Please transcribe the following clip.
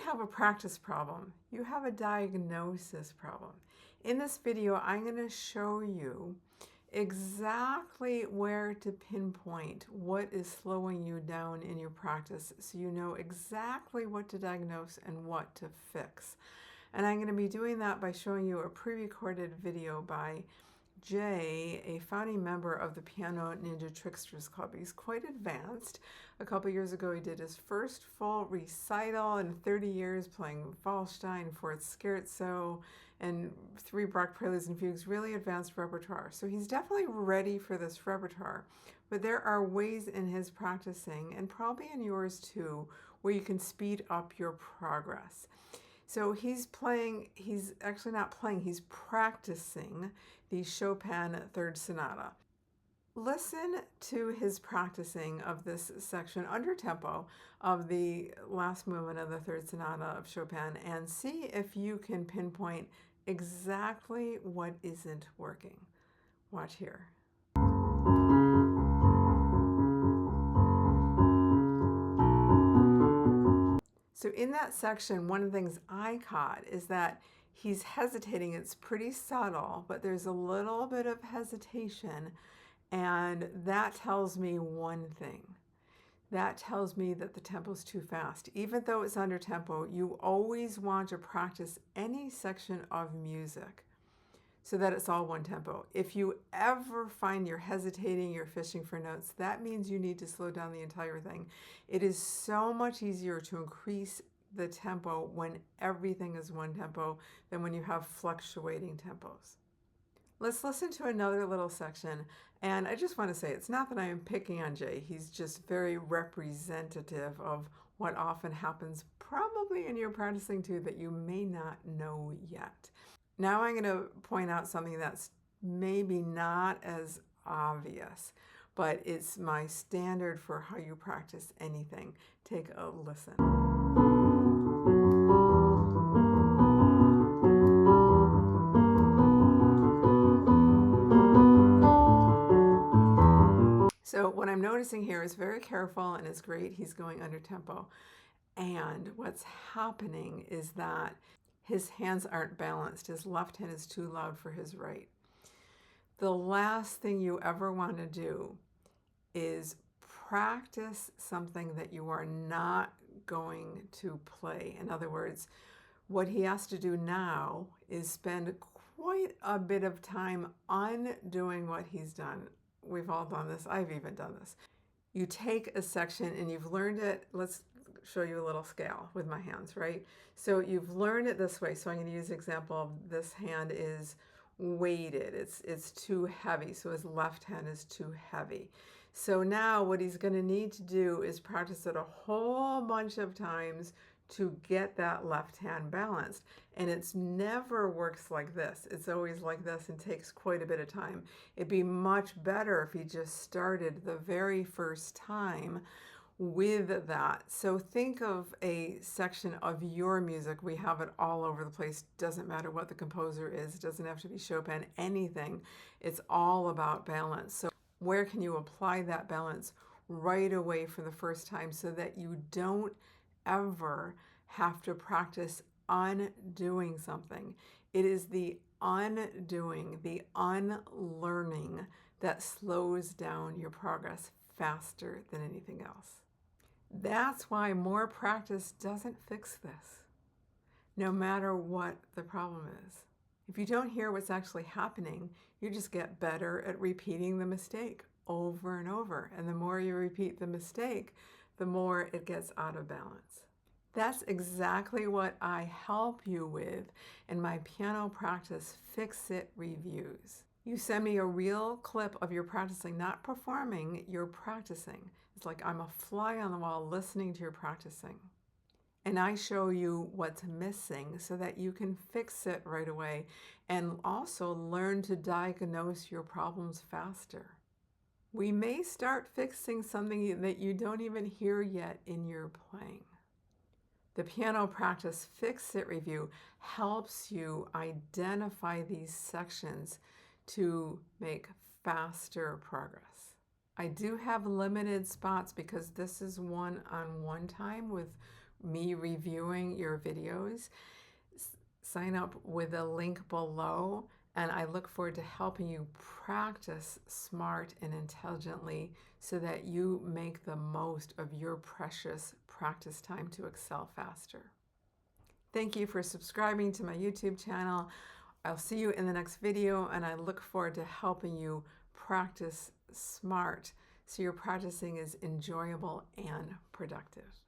have a practice problem. You have a diagnosis problem. In this video, I'm going to show you exactly where to pinpoint what is slowing you down in your practice so you know exactly what to diagnose and what to fix. And I'm going to be doing that by showing you a pre-recorded video by Jay, a founding member of the Piano Ninja Tricksters Club. He's quite advanced. A couple years ago, he did his first full recital in 30 years, playing Wallstein, Fourth Scherzo, and 3 Bach preludes and fugues, really advanced repertoire. So he's definitely ready for this repertoire. But there are ways in his practicing, and probably in yours too, where you can speed up your progress. So he's actually not playing, he's practicing the Chopin Third Sonata. Listen to his practicing of this section under tempo of the last movement of the Third Sonata of Chopin and see if you can pinpoint exactly what isn't working. Watch here. So in that section, one of the things I caught is that he's hesitating. It's pretty subtle, but there's a little bit of hesitation, and that tells me one thing. That tells me that the tempo's too fast. Even though it's under tempo, you always want to practice any section of music so that it's all one tempo. If you ever find you're hesitating, you're fishing for notes, that means you need to slow down the entire thing. It is so much easier to increase the tempo when everything is one tempo than when you have fluctuating tempos. Let's listen to another little section. And I just want to say, it's not that I am picking on Jay. He's just very representative of what often happens probably in your practicing too that you may not know yet. Now I'm going to point out something that's maybe not as obvious, but it's my standard for how you practice anything. Take a listen. So what I'm noticing here is very careful, and it's great. He's going under tempo. And what's happening is that his hands aren't balanced. His left hand is too loud for his right. The last thing you ever want to do is practice something that you are not going to play. In other words, what he has to do now is spend quite a bit of time undoing what he's done. We've all done this. I've even done this. You take a section and you've learned it. Let's show you a little scale with my hands, right? So you've learned it this way. So I'm going to use an example of this hand is weighted. It's too heavy. So his left hand is too heavy. So now what he's going to need to do is practice it a whole bunch of times to get that left hand balanced. And it's never works like this. It's always like this and takes quite a bit of time. It'd be much better if he just started the very first time with that. So think of a section of your music. We have it all over the place. Doesn't matter what the composer is. It doesn't have to be Chopin, anything. It's all about balance. So where can you apply that balance right away for the first time so that you don't ever have to practice undoing something? It is the undoing, the unlearning that slows down your progress faster than anything else. That's why more practice doesn't fix this, no matter what the problem is. If you don't hear what's actually happening, you just get better at repeating the mistake over and over. And the more you repeat the mistake, the more it gets out of balance. That's exactly what I help you with in my piano practice fix-it reviews. You send me a real clip of your practicing, not performing, you're practicing. It's like I'm a fly on the wall listening to your practicing. And I show you what's missing so that you can fix it right away and also learn to diagnose your problems faster. We may start fixing something that you don't even hear yet in your playing. The Piano Practice Fix-It Review helps you identify these sections to make faster progress. I do have limited spots because this is one-on-one time with me reviewing your videos, sign up with a link below, and I look forward to helping you practice smart and intelligently so that you make the most of your precious practice time to excel faster. Thank you for subscribing to my YouTube channel. I'll see you in the next video, and I look forward to helping you practice smart so your practicing is enjoyable and productive.